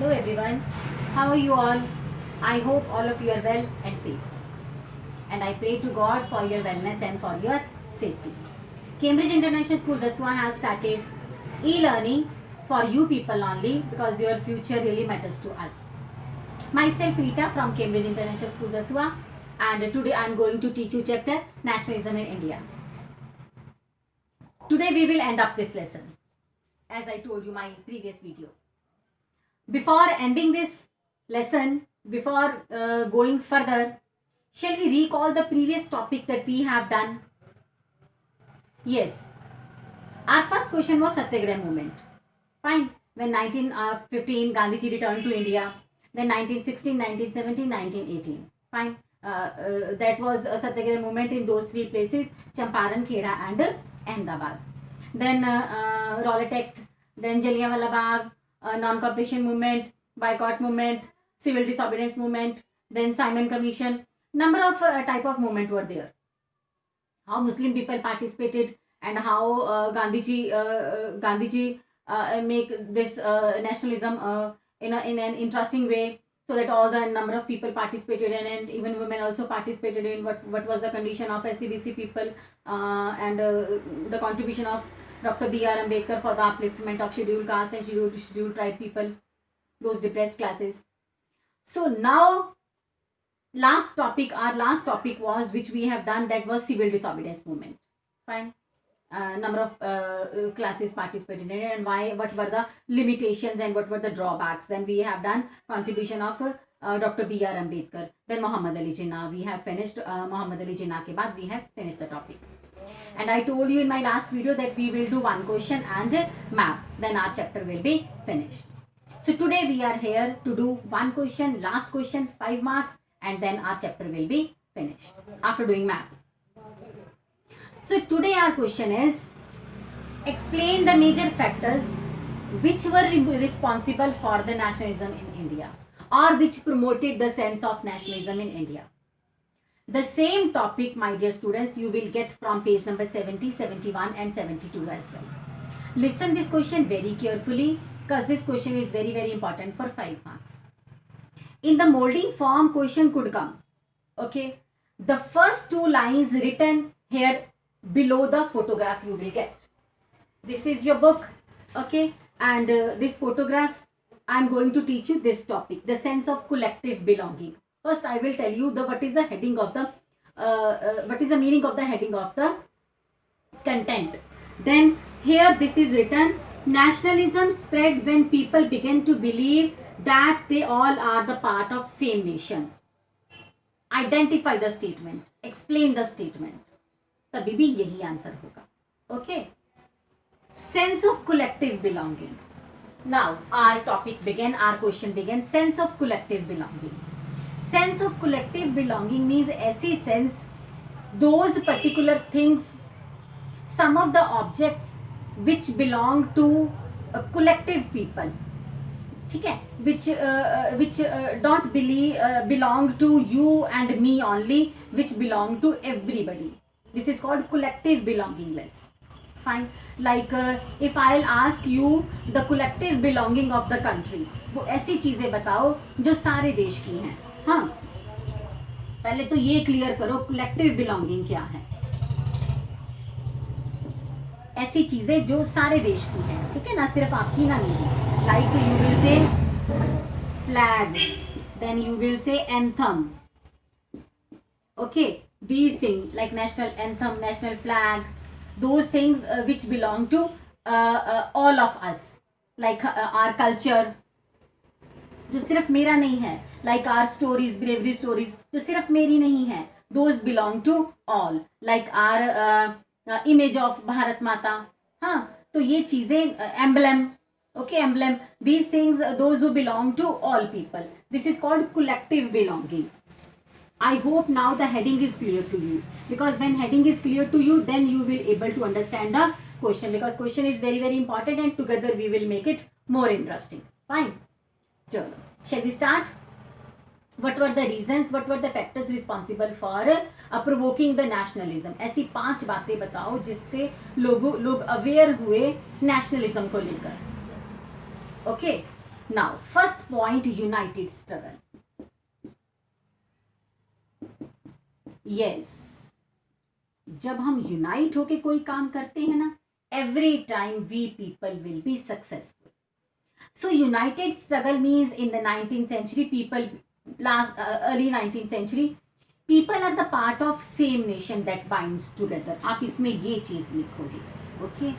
Hello everyone, how are you all? I hope all of you are well and safe. And I pray to God for your wellness and for your safety. Cambridge International School Daswa has started e-learning for you people only because your future really matters to us. Myself Rita from Cambridge International School Daswa, and today I am going to teach you chapter Nationalism in India. Today we will end up this lesson as I told you my previous video. Before ending this lesson, before going further, shall we recall the previous topic that we have done? Yes. Our first question was Satyagraha movement. Fine. When 1915 Gandhiji returned to India. Then 1916, 1917, 1918. Fine. That was a Satyagraha movement in those three places, Champaran, Kheda and Ahmedabad. Then Rowlatt Act, then Jallianwala Bagh, non-cooperation movement, boycott movement, civil disobedience movement, then Simon Commission. Number of type of movement were there. How Muslim people participated and how Gandhiji make this nationalism in an interesting way, so that all the number of people participated in, and even women also participated in what was the condition of SCBC people, and the contribution of Dr. B.R. Ambedkar for the upliftment of scheduled caste and scheduled tribe people, those depressed classes. So now our last topic was, which we have done, that was civil disobedience movement. Fine. Number of classes participated in it, and what were the limitations and what were the drawbacks. Then we have done contribution of Dr. B.R. Ambedkar, then Muhammad Ali Jinnah. We have finished Muhammad Ali Jinnah ke baad we have finished the topic. And I told you in my last video that we will do one question and map, then our chapter will be finished. So today we are here to do one question, last question, 5 marks, and then our chapter will be finished after doing map. So today our question is, explain the major factors which were responsible for the nationalism in India, or which promoted the sense of nationalism in India. The same topic, my dear students, you will get from page number 70, 71 and 72 as well. Listen this question very carefully, because this question is very, very important for 5 marks. In the molding form, question could come. Okay. The first 2 lines written here below the photograph you will get. This is your book. Okay. And this photograph, I am going to teach you this topic, the sense of collective belonging. First, I will tell you what is the heading of the, what is the meaning of the heading of the content. Then here this is written, nationalism spread when people began to believe that they all are the part of same nation. Identify the statement, explain the statement. तभी भी यही answer होगा. Okay. Sense of collective belonging. Now our topic began, our question began, sense of collective belonging. Sense of collective belonging means ऐसी sense, those particular things, some of the objects which belong to collective people, ठीक है, which don't belong to you and me only, which belong to everybody. This is called collective belongingness. Fine. Like if I'll ask you the collective belonging of the country, वो ऐसी चीजें बताओ जो सारे देश की हैं. हाँ, पहले तो ये क्लियर करो कलेक्टिव बिलोंगिंग क्या है. ऐसी चीजें जो सारे देश की हैं, ठीक है ना, सिर्फ आपकी ना मेरी. Like you will say flag, then you will say anthem. Okay, these things like national anthem, national flag, those things which belong to all of us, like our culture, जो सिर्फ मेरा नहीं है, like our stories, bravery stories, जो सिर्फ मेरी नहीं है, those belong to all, like our image of Bharat माता. हाँ, तो ये चीजें emblem, okay, emblem, these things, those who belong to all people. This is called collective belonging. I hope now the heading is clear to you, because when heading is clear to you, then you will able to understand the question, because question is very, very important, and together we will make it more interesting. Fine. Chalo. Shall we start? What were the reasons, what were the factors responsible for provoking the nationalism? ऐसी 5 बातें बताओ जिससे लोग aware हुए nationalism को लेकर. Okay. Now first point, United struggle. Yes, जब हम यूनाइट होके कोई काम करते हैं ना, every time we people will be successful. So united struggle means in the 19th century people, early 19th century, people are the part of same nation that binds together. आप इसमें ये चीज लिखोगे, okay?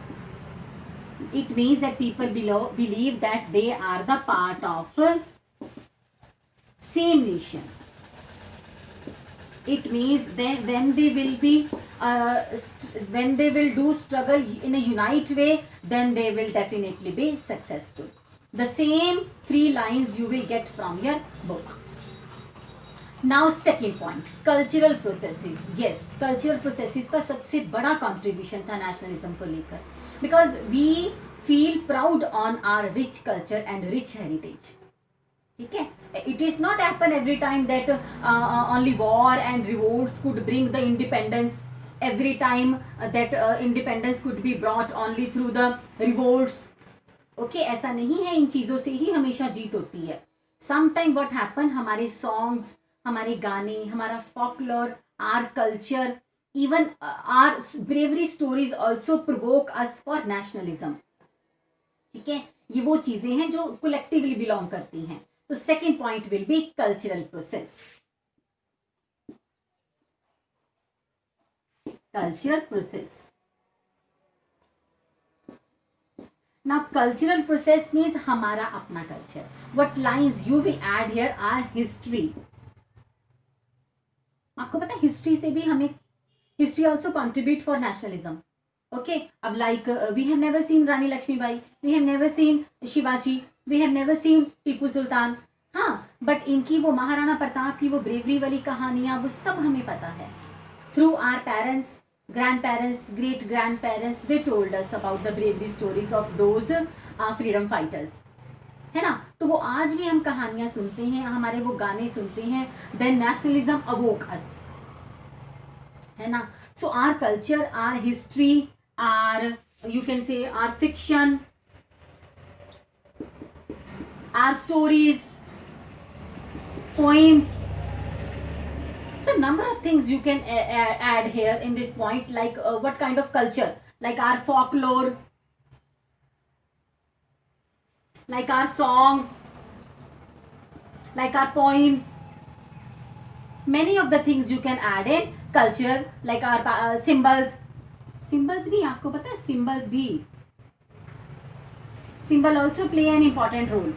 It means that people believe that they are the part of same nation. It means then when they will be when they will do struggle in a unite way, then they will definitely be successful. The same 3 lines you will get from your book. Now second point, cultural processes. Yes, cultural processes का सबसे बड़ा contribution था nationalism को लेकर, because we feel proud on our rich culture and rich heritage. ठीक है, it is not happen every time that only war and revolts could bring the independence. Every time that independence could be brought only through the revolts. Okay, ऐसा नहीं है, इन चीजों से ही हमेशा जीत होती है. Sometime what happen, हमारे songs, हमारे गाने, हमारा folklore, our culture, even our bravery stories also provoke us for nationalism. ठीक है, ये वो चीजें हैं जो collectively belong करती हैं. So second point will be cultural process. Cultural process. Now cultural process means हमारा अपना culture. What lines you will add here are history. आपको पता है history से भी हमें, history also contribute for nationalism. Okay, अब like we have never seen Rani Lakshmibai, we have never seen Shivaji, we have never seen Tipu Sultan. हाँ, but इनकी वो महाराणा प्रताप की वो ब्रेवरी वाली कहानियां, वो सब हमें पता है. Through our parents, grand parents, great grand parents, they told us about the bravery stories of those freedom fighters, है ना. तो वो आज भी हम कहानियां सुनते हैं, हमारे वो गाने सुनते हैं. देन नेशनलिज्म अवोक अस, है ना. So our culture, our history, our you can say our fiction, our stories, poems. So number of things you can add here in this point, like what kind of culture, like our folklore, like our songs, like our poems. Many of the things you can add in culture, like our symbols. Symbols भी आपको पता है, symbols भी, symbol also play an important role.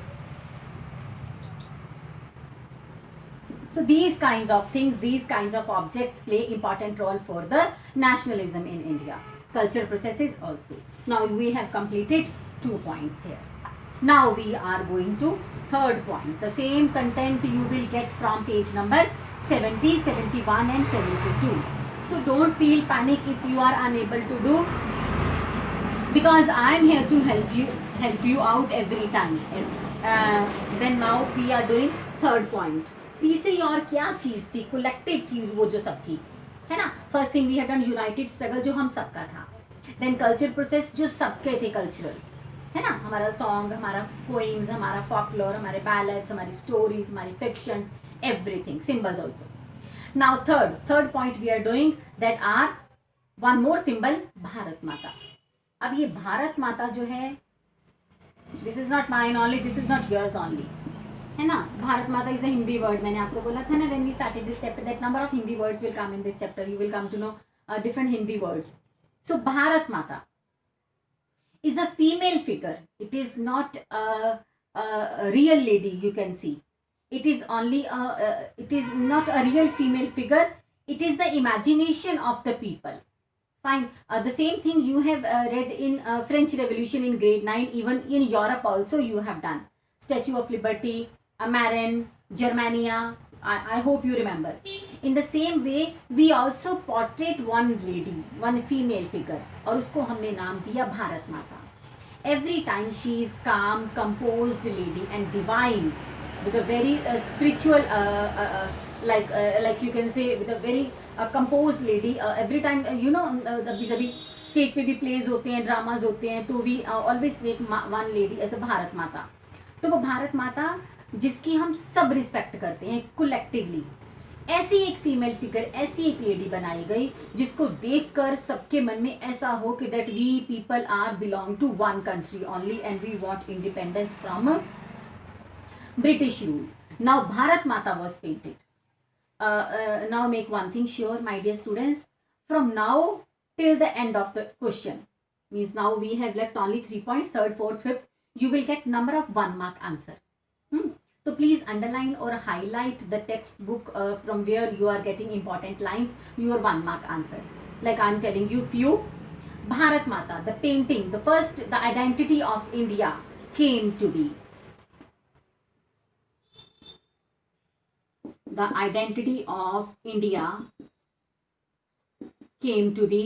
So these kinds of things, these kinds of objects play important role for the nationalism in India. Cultural processes also. Now we have completed 2 points here. Now we are going to third point. The same content you will get from page number 70, 71 and 72. So don't feel panic if you are unable to do, because I am here to help you out every time. Then now we are doing third point. तीसरी और क्या चीज थी, collective थी वो जो सबकी, है ना. First thing we have done united struggle जो हम सबका था. देन कल्चर प्रोसेस जो सबके थे, कल्चरल्स, है ना. हमारा सॉन्ग, हमारा पोइम्स, हमारा फॉकलोर, हमारे बैलेट्स, हमारी स्टोरीज, हमारी fictions, everything. Symbols also. Now third point we are doing that are one more symbol, Bharat Mata. अब ये भारत माता जो है, this is not mine only, this is not yours only, है ना. भारत माता इज अ हिंदी वर्ड. मैंने आपको बोला था ना when we started this chapter that number of Hindi words will come in this chapter. You will come to know different Hindi words. So Bharat Mata is a female figure. It is not a real lady, you can see. It is only it is not a real female figure. It is the imagination of the people. Fine. The same thing you have read in French Revolution in grade 9. Even in Europe also you have done. Statue of Liberty, Marin, Germania. I hope you remember. In the same way, we also portrait one lady, one female figure, और उसको हमने नाम दिया भारत माता. Every time she is calm, composed lady and divine, with a very spiritual, like you can say, with a very composed lady. Every time you know, जब stage पे भी plays होते हैं, dramas होते हैं, तो we always make one lady as a Bharat माता. तो वो भारत माता जिसकी हम सब रिस्पेक्ट करते हैं कलेक्टिवली, ऐसी एक फीमेल फिगर, ऐसी एक लेडी बनाई गई जिसको देखकर सबके मन में ऐसा हो कि that we people are belong to one country only and we want independence from British rule. Now Bharat Mata was painted. Now make one thing sure, my dear students, from now till the end of the question, means now we have left only 3 points, third, fourth, fifth, you will get number of 1 mark answer. So please underline or highlight the textbook from where you are getting important lines, your 1 mark answer. Like I am telling you few. Bharat Mata, the painting, the first, the identity of India came to be. The identity of India came to be.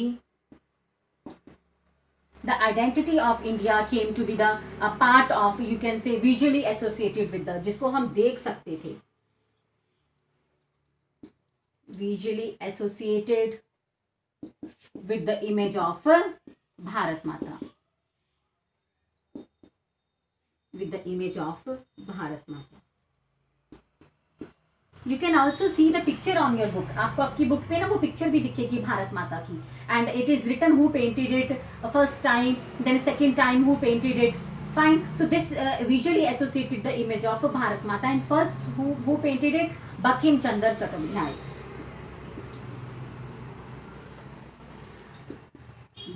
The identity of India came to be the a part of, you can say, visually associated with the, जिसको हम देख सकते थे, visually associated with the image of Bharat Mata, with the image of Bharat Mata. You can also see the picture on your book. आपको आपकी book पे ना वो पिक्चर भी दिखेगी भारत माता की. And it is written who painted it first time, then second time who painted it. Fine. So this visually associated the image of Bharat Mata. And first who painted it? Bankim Chandra Chattopadhyay.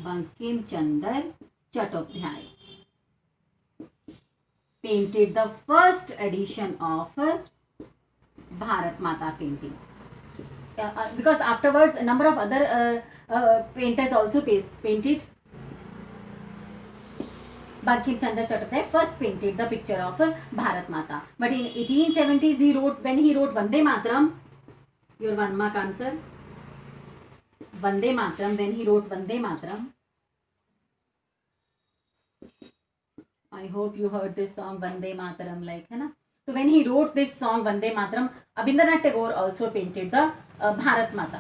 Bankim Chandra Chattopadhyay painted the first edition of Bharat Mata painting. Because afterwards a number of other painters also painted. Bankim Chandra Chattopadhyay first painted the picture of Bharat Mata. But in 1870s he wrote, when he wrote Vande Mataram, your 1 mark answer, Vande Mataram, when he wrote Vande Mataram, I hope you heard this song Vande Mataram, like, है ना. So when he wrote this song Vande Mataram, Abhindranath Tagore also painted the Bharat Mata.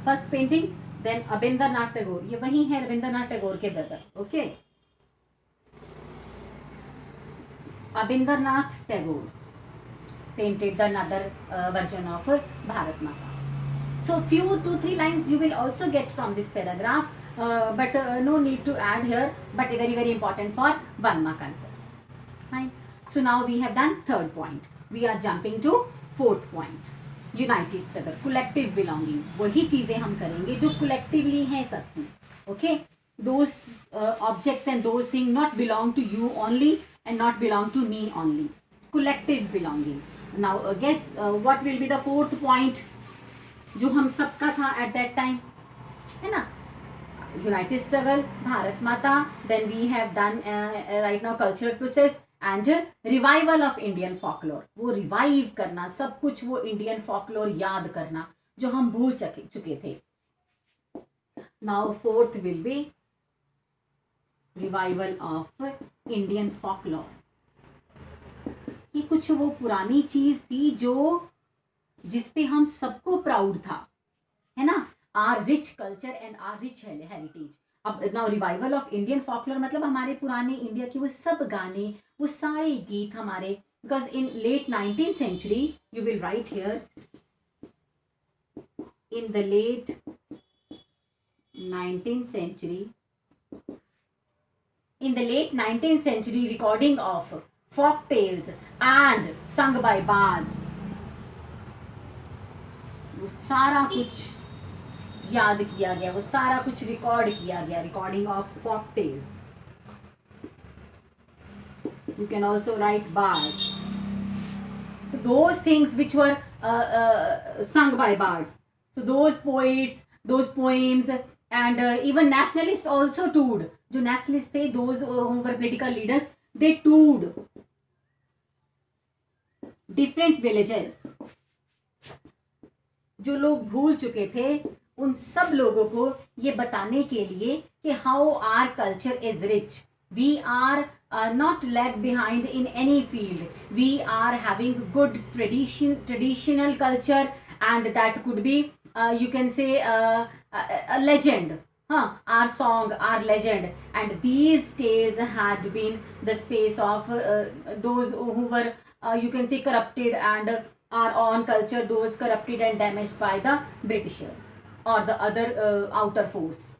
First painting, then Abhindranath Tagore. ये वही है Abhindranath Tagore के brother. Okay. Abhindranath Tagore painted the another version of Bharat Mata. So few 2-3 lines you will also get from this paragraph, but no need to add here. But very very important for 1 mark answer. Fine. So now we have done third point. We are jumping to fourth point. United struggle, collective belonging. वही चीजें हम करेंगे जो collectively हैं सबकी. Okay. Those objects and those things not belong to you only and not belong to me only. Collective belonging. Now guess what will be the fourth point जो हम सबका था at that time, है ना. United struggle, Bharat Mata. Then we have done right now cultural process and revival of Indian folklore. वो revive करना, सब कुछ वो Indian folklore याद करना जो हम भूल चुके थे. Now fourth will be revival of Indian folklore. ये कुछ वो पुरानी चीज थी जो जिस पे हम सबको प्राउड था, है ना. Our rich culture and our rich heritage. अब now revival of Indian folklore मतलब हमारे पुराने इंडिया के वो सब गाने, वो सारे गीत हमारे. Because in late 19th century, you will write here, in the late 19th century, in the late 19th century recording of folk tales and sung by bards, वो सारा कुछ याद किया गया, वो सारा कुछ रिकॉर्ड किया गया. Recording of folk tales. You can also write bards. So those things which were sung by bards. So those poets, those poems, and even nationalists also toured. जो nationalists थे, those who were political leaders, they toured different villages. जो लोग भूल चुके थे उन सब लोगों को ये बताने के लिए कि how our culture is rich. We are not lag behind in any field. We are having good traditional culture, and that could be you can say a legend. our song, our legend, and these tales had been the space of those who were, you can say, corrupted, and our own culture, those corrupted and damaged by the Britishers और the other outer force.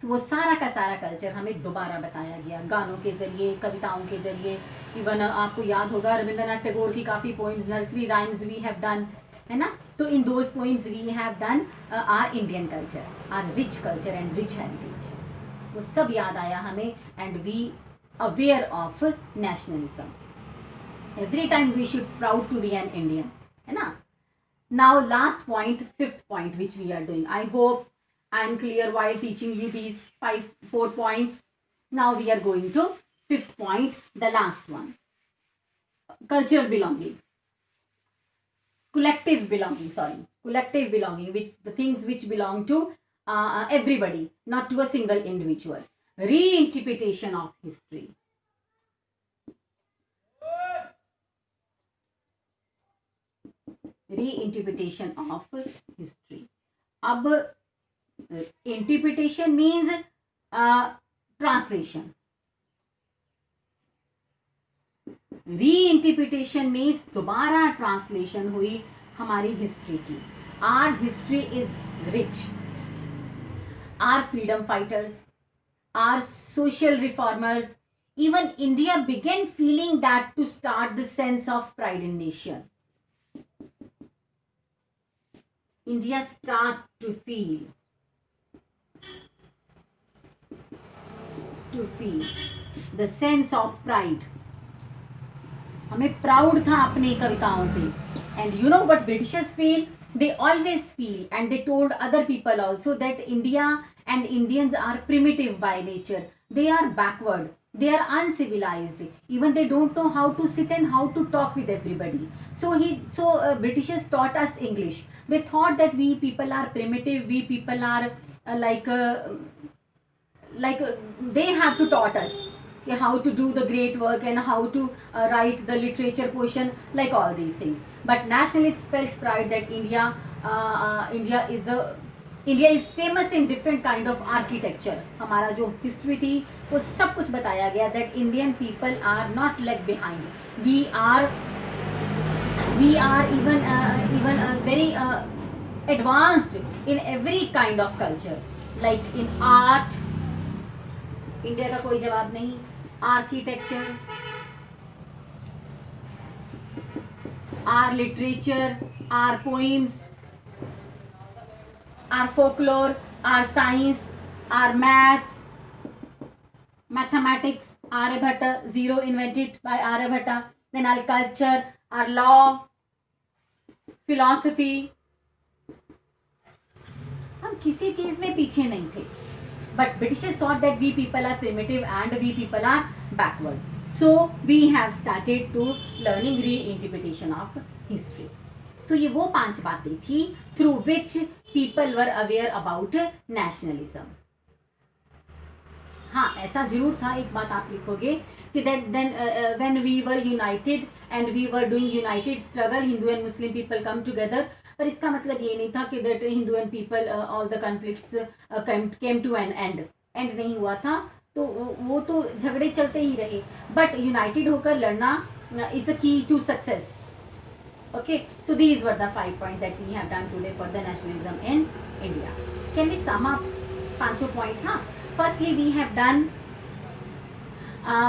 वो सारा का सारा culture हमें दोबारा बताया गया गानों के ज़रिए, कविताओं के ज़रिए. इवन आपको याद होगा रविंद्रनाथ टैगोर की काफ़ी poems, nursery rhymes we have done, है ना. तो in those poems we have done our Indian culture, our rich culture and rich heritage. वो सब याद आया हमें, and we aware of nationalism. Every time we should proud to be an Indian, है ना. Now last point, fifth point which we are doing. I hope I am clear while teaching you these 4 points. Now we are going to fifth point, the last one. Cultural belonging. Collective belonging, which the things which belong to everybody, not to a single individual. Reinterpretation of history. Reinterpretation of history. अब interpretation means translation. Reinterpretation means दोबारा translation हुई हमारी history की. Our history is rich. Our freedom fighters, our social reformers, even India began feeling that to start the sense of pride in nation. India start to feel the sense of pride. हमें proud था अपनी कविताओं पे. And you know what Britishers feel? They always feel, and they told other people also, that India and Indians are primitive by nature. They are backward. They are uncivilized. Even they don't know how to sit and how to talk with everybody. So Britishers taught us English. They thought that we people are primitive. We people are like they have to taught us how to do the great work and how to write the literature portion, like all these things. But nationalists felt pride that India is famous in different kind of architecture. हमारा जो history थी वो सब कुछ बताया गया, that Indian people are not lag behind. We are even very advanced in every kind of culture, like in art. India का कोई जवाब नहीं. Architecture, our literature, our poems, our folklore, our science, our maths, mathematics, Aryabhatta, zero invented by Aryabhatta. Then our culture, our law, philosophy. हम किसी चीज में पीछे नहीं थे. But Britishers thought that we people are primitive and we people are backward. So we have started to learning reinterpretation of history. So ये वो 5 बातें थी through which people were aware about nationalism. हाँ, ऐसा जरूर था. एक बात आप लिखोगे कि then when we were united and we were doing united struggle, Hindu and Muslim people come together. पर इसका मतलब ये नहीं था कि that Hindu and people all the conflicts came to an end. And नहीं हुआ था, तो वो तो झगड़े चलते ही रहे. बट यूनाइटेड होकर लड़ना is a key to success. Okay, so these were the 5 points that we have done today for the nationalism in India. Can we sum up 5 points? हाँ, firstly we have done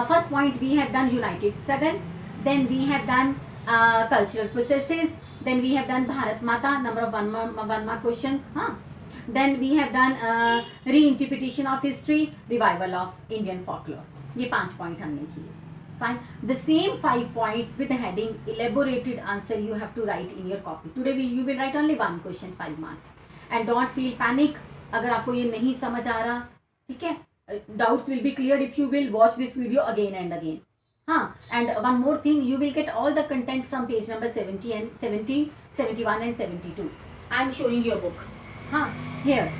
first point, we have done united struggle. Then we have done cultural processes. Then we have done Bharat Mata, number of one mark questions. Then we have done reinterpretation of history, revival of Indian folklore. ये 5 point हमने किए. Fine. The same 5 points with the heading elaborated answer you have to write in your copy. Today you will write only one question, 5 marks. And don't feel panic अगर आपको ये नहीं समझ आ रहा. ठीक है, doubts will be cleared if you will watch this video again and again. And one more thing, you will get all the content from page number 70 and 70, 71 and 72. I am showing you a book. Here,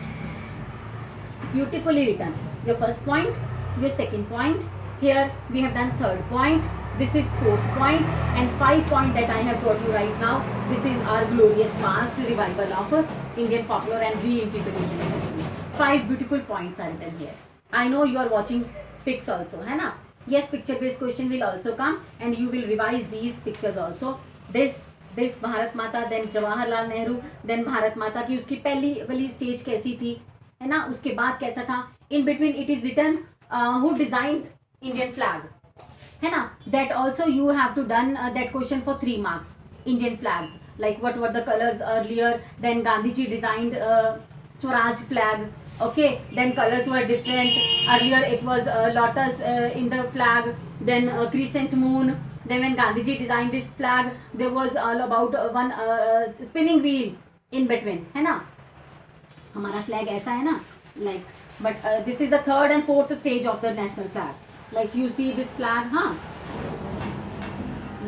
beautifully written. Your first point, your second point. Here we have done third point. This is fourth point, and 5 point that I have taught you right now. This is our glorious past, revival of Indian folklore and reinterpretation of history. 5 beautiful points are written here. I know you are watching pics also, है ना? Yes, picture based question will also come and you will revise these pictures also. This Bharat माता, then Jawaharlal Nehru, then Bharat माता की उसकी पहली वाली stage कैसी थी, है ना? उसके बाद कैसा था? In between it is written who designed Indian flag, है ना? That also you have to done that question for 3 marks. Indian flags, like what were the colors earlier, then Gandhiji designed Swaraj flag. Okay, then colors were different. Earlier it was lotus in the flag, then crescent moon. Then when Gandhiji designed this flag, there was all about one spinning wheel in between, है ना? हमारा flag ऐसा है ना, like, but this is the 3rd and 4th stage of the national flag. Like you see this flag, हाँ,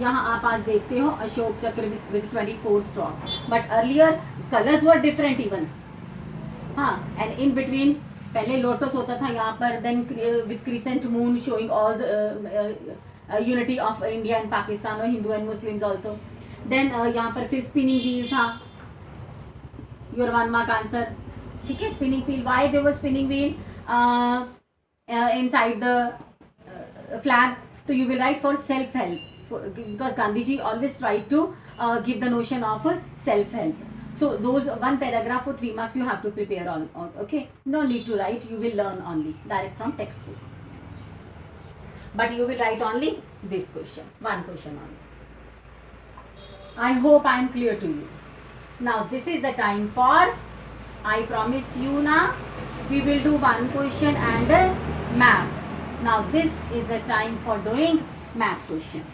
यहाँ आप आज देखते हो अशोक चक्र with 24 stalks. But earlier colors were different even. हाँ, and in between पहले लोटस होता था यहाँ पर, then with crescent moon showing all the unity of India and Pakistan, और Hindu and Muslims also. Then यहाँ पर फिर spinning wheel था. Your 1 mark answer. ठीक है, spinning wheel. Why there was spinning wheel inside the flag? So you will write for self-help, because Gandhiji always tried to give the notion of self-help. So those 1 paragraph for 3 marks you have to prepare on. Okay, no need to write, you will learn only direct from textbook. But you will write only this question, 1 question only. I hope I am clear to you. Now this is the time for, I promise you now, we will do 1 question and a map. Now this is the time for doing map question.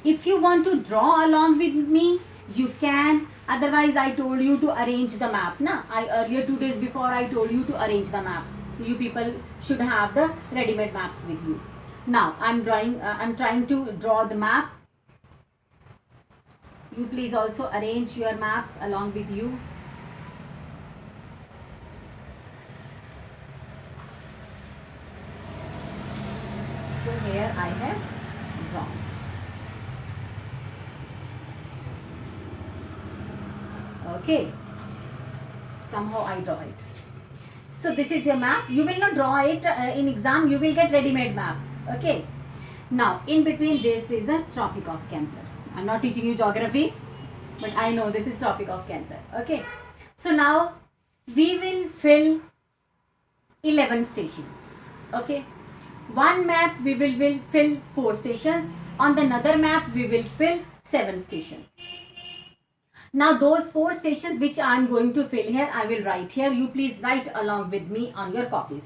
If you want to draw along with me, you can. Otherwise I told you to arrange the map na. Earlier 2 days before I told you to arrange the map. You people should have the ready-made maps with you. Now I'm trying to draw the map. You please also arrange your maps along with you. So here I have drawn. Okay, somehow I draw it. So this is your map. You will not draw it in exam, you will get ready-made map. Okay, now in between this is a Tropic of Cancer. I'm not teaching you geography, but I know this is Tropic of Cancer. Okay, so now we will fill 11 stations. Okay, one map we will fill 4 stations. On the another map we will fill 7 stations. Now those 4 stations which I am going to fill here, I will write here. You please write along with me on your copies.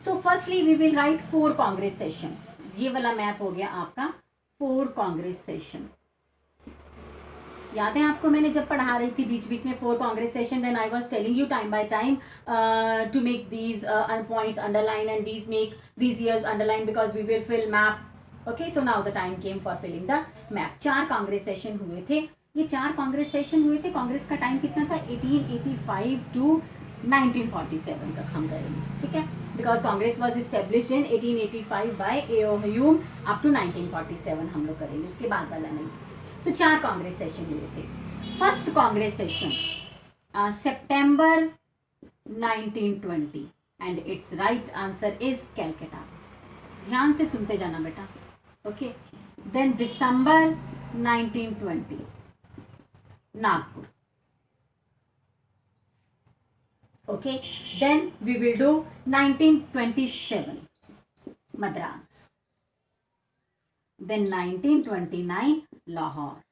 So firstly we will write 4 Congress session. ये वाला map हो गया आपका 4 Congress session. याद है आपको, मैंने जब पढ़ा रही थी बीच बीच में 4 Congress session, then I was telling you time by time to make these points underline and these years underline, because we will fill map. Okay, so now the time came for filling the map. 4 Congress session हुए थे. ये 4 Congress session हुए थे. कांग्रेस का time कितना था? 1885 to 1947 तक हम करेंगे. ठीक है, because Congress was established in 1885 by A O. Hume up to 1947 हम लोग करेंगे, उसके बाद वाला नहीं. तो 4 कांग्रेस सेशन हुए थे. First Congress session September 1920 and it's right answer is Calcutta. ध्यान से सुनते जाना बेटा. Okay, then December 1920 Nagpur. Okay, then we will do 1927 Madras, then 1929 Lahore.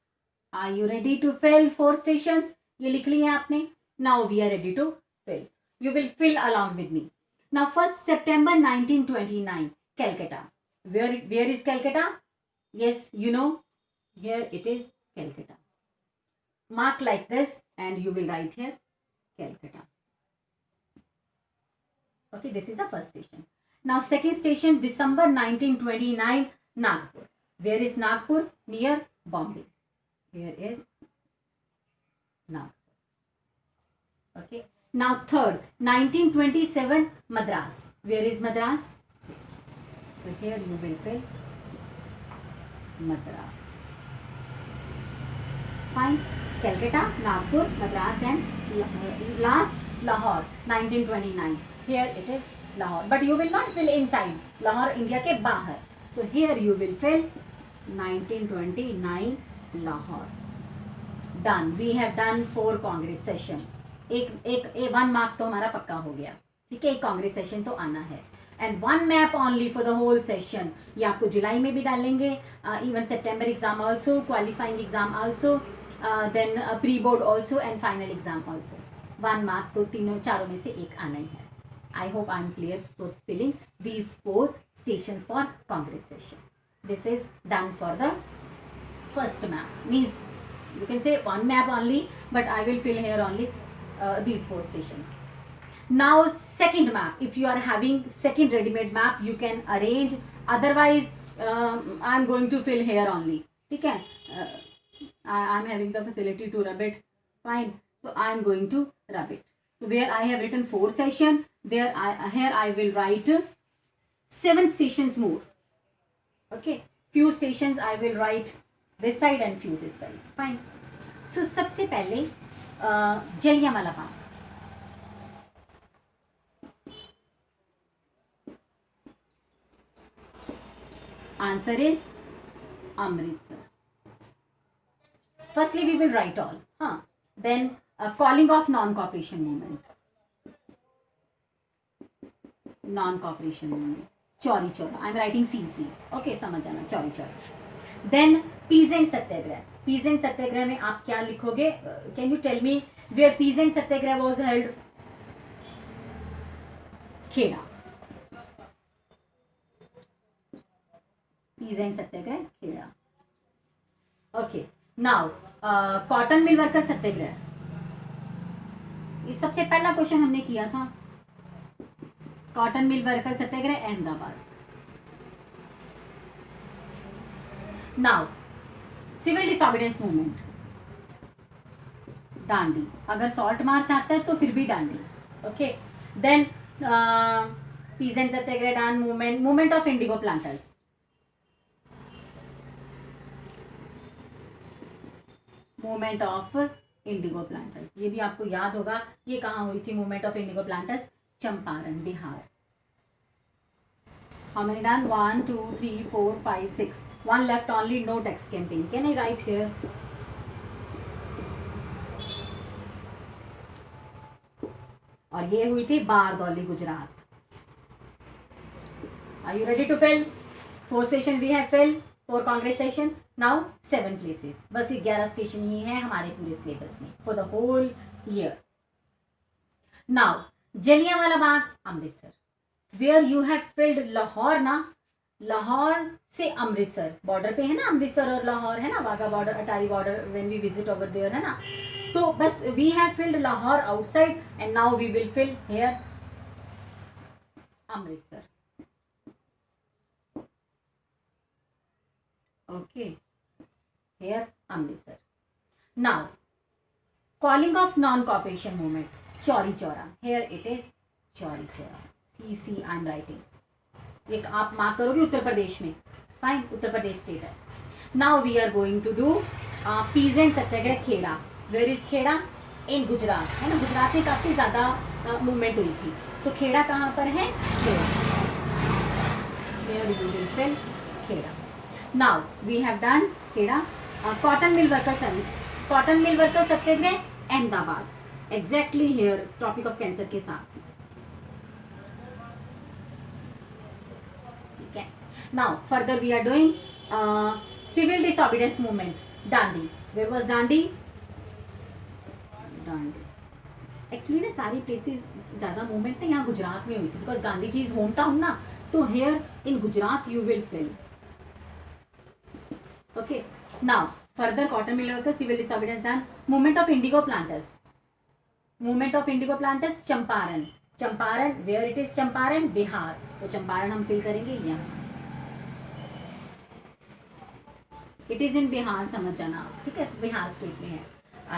Are you ready to fill 4 stations? ये लिख लिए आपने. Now we are ready to fill. You will fill along with me. Now first September 1929 Calcutta. Where is Calcutta? Yes, you know, here it is Calcutta. Mark like this and you will write here Calcutta. Okay, this is the first station. Now second station December 1929 Nagpur. Where is Nagpur? Near Bombay. Here is Nagpur. Okay, now third 1927 Madras. Where is Madras? So here you will fill Madras. Fine. Calcutta, Nagpur, Madras, and last Lahore 1929. Here it is Lahore, but you will not fill inside. Lahore India के बाहर. So here you will fill 1929 Lahore. Done. We have done 4 Congress session. एक 1 mark तो हमारा पक्का हो गया. ठीक है, एक कांग्रेस सेशन तो आना है. And 1 map only for the whole session. ये आपको जुलाई में भी डालेंगे, even September exam also, qualifying exam also, then pre board also and final exam also. 1 mark तो चारों में से एक आना ही है. I hope I am clear for filling these 4 stations for Congress session. This is done for the first map. Means you can say 1 map only, but I will fill here only these 4 stations. Now second map. If you are having second ready-made map, you can arrange. Otherwise, I am going to fill here only. ठीक है? I am having the facility to rub it. Fine. So I am going to rub it. So where I have written 4 session, here I will write 7 stations more. Okay, few stations I will write this side and few this side. Fine. So सबसे पहले Jallianwala Bagh. Answer is Amritsar. Firstly we will write all. Then calling of non-cooperation movement. Non-cooperation movement. Chauri Chaura. I am writing CC. Okay, समझ जाना, Chauri Chaura. Then peasant satyagraha. Peasant satyagraha में आप क्या लिखोगे? Can you tell me where peasant satyagraha was held? Kheda. Peasant Satyagraha Kheda. Okay. Now cotton mill worker satyagraha. ये सबसे पहला question हमने किया था. कॉटन मिल वर्कर सत्याग्रह Ahmedabad. Now civil disobedience movement Dandi. अगर सॉल्ट मार्च आता है तो फिर भी Dandi. Okay. Then peasant Satyagraha done. Movement of indigo planters. Movement of indigo planters, ये भी आपको याद होगा. ये कहाँ हुई थी movement of indigo planters? Champaran, Bihar. How many done? 1, 2, 3, 4, 5, 6. 1 left only. No text campaign. Can I write here? और ये हुई थी Bardoli, Gujarat. Are you ready to fill? 4 station we have filled. 4 Congress session. Now 7 places. बस ये 11 स्टेशन ही है हमारे पूरे सिलेबस में for the whole year. Now Jallianwala Bagh, Amritsar. Where you have filled Lahore ना. लाहौर से अमृतसर बॉर्डर पे है ना, अमृतसर और लाहौर है ना, Wagah border, Attari border, when we visit over there, है ना. तो बस we have filled Lahore outside and now we will fill here Amritsar. Okay, here Amritsar. Now calling of non cooperation movement, Chauri Chaura. Here it is Chauri Chaura. CC I am writing. एक आप mark करोगे उत्तर प्रदेश में. Fine, Uttar Pradesh state है. Now we are going to do peasant Satyagraha Kheda. Where is Kheda? In Gujarat, है ना. गुजरात में काफ़ी ज़्यादा मूवमेंट हुई थी. तो खेड़ा कहाँ पर है? Kheda. Now we have done Kheda. Cotton mill worker Satyagraha Ahmedabad. Exactly here tropic of Cancer के साथ. Now further we are doing civil disobedience movement, Dandi. Where was Dandi? Dandi. Actually ना सारी places ज़्यादा movement ना यहाँ गुजरात में हुई थी because Gandhi ji is home town ना. तो here in Gujarat you will fill. Okay. Now further cotton mill workers, civil disobedience done. Movement of indigo planters. Movement of indigo planters Champaran. Champaran, where it is Champaran? Bihar. तो चंपारण हम fill करेंगे यहाँ. It is in Bihar, समझ जाना. ठीक है, बिहार स्टेट में है.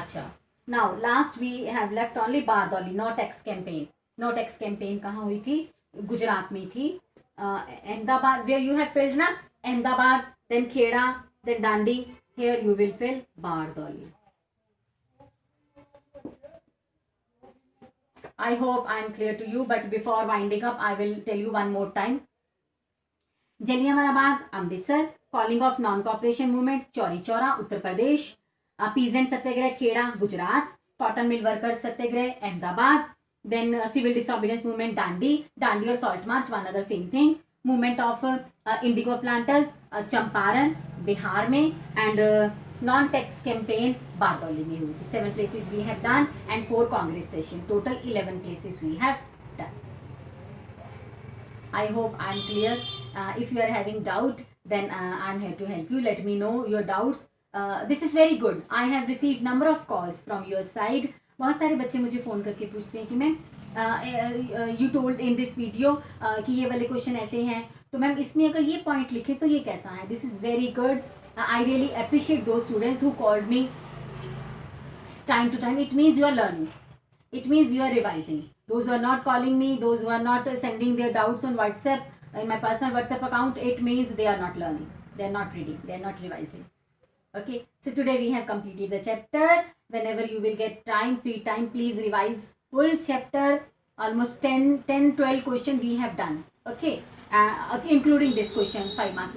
अच्छा. Now last we have left only Bardoli. No tax campaign. No tax campaign कहाँ हुई थी? गुजरात में थी. Ahmedabad, where you have filled ना, Ahmedabad, then Kheda, then Dandi. Here you will fill Bardoli. I hope I am clear to you, but before winding up, I will tell you one more time. Jallianwala Bagh Amritsar, calling of non cooperation movement Chauri Chaura Uttar Pradesh, peasant Satyagraha Kheda Gujarat, cotton mill worker Satyagraha Ahmedabad, then civil disobedience movement Dandi और salt march one other same thing, movement of indigo planters Champaran Bihar में, and non tax campaign Bardoli में हुई. 7 places we have done and 4 congress session, total 11 places we have done. I hope I am clear. If you are having doubt, then I am here to help you. Let me know your doubts. This is very good. I have received number of calls from your side. बहुत सारे बच्चे मुझे phone करके पूछते हैं कि ma'am you told in this video कि ये वाले क्वेश्चन ऐसे हैं, तो मैम इसमें अगर ये पॉइंट लिखे तो ये कैसा है. This is very good. I really appreciate those students who called me time to time. It means you are learning. It means you are revising. Those who are not calling me, those who are not sending their doubts on WhatsApp, in my personal WhatsApp account, it means they are not learning. They are not reading. They are not revising. Okay. So today we have completed the chapter. Whenever you will get time, free time, please revise full chapter. Almost 12 question we have done. Okay. Okay, including this question, 5 marks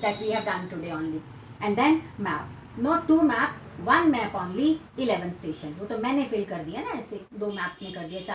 that we have done today only. And then map. Not 2 map, 1 map only, 11 station. वो तो मैंने fill कर दिया ना, ऐसे 2 maps में कर दिया.